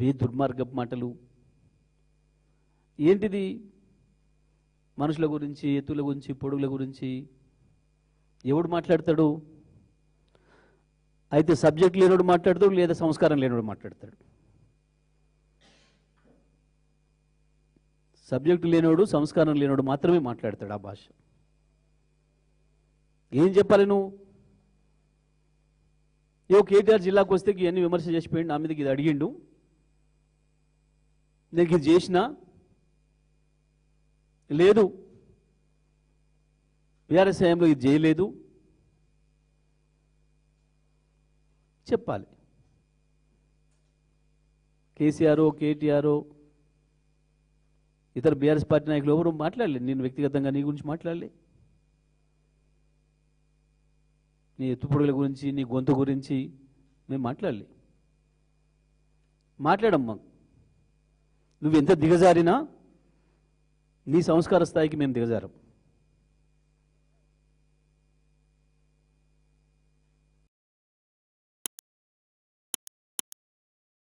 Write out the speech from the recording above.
అవే దుర్మార్గపు మాటలు. ఏంటిది? మనుషుల గురించి, ఎత్తుల గురించి, పొడుగుల గురించి ఎవడు మాట్లాడతాడు? అయితే సబ్జెక్ట్ లేనోడు మాట్లాడతాడు, లేదా సంస్కారం లేనోడు మాట్లాడతాడు. సబ్జెక్టు లేనోడు, సంస్కారం లేనోడు మాత్రమే మాట్లాడతాడు ఆ భాష. ఏం చెప్పాలి నువ్వు? కేటీఆర్ జిల్లాకు వస్తే ఇవన్నీ విమర్శ చేసిపోయింది, నా మీదకి ఇది అడిగిండు, నేను ఇది చేసినా లేదు, బీఆర్ఎస్ హయాంలో ఇది చేయలేదు చెప్పాలి. కేసీఆర్, కేటీఆర్, ఇతర బీఆర్ఎస్ పార్టీ నాయకులు ఎవరు మాట్లాడలేదు. నేను వ్యక్తిగతంగా నీ గురించి మాట్లాడలే. నీ ఎత్తుపొడుగుల గురించి, నీ గొంతు గురించి మేము మాట్లాడలే. మాట్లాడమ్మా. నువ్వు ఎంత దిగజారినా నీ సంస్కార స్థాయికి మేము దిగజారం.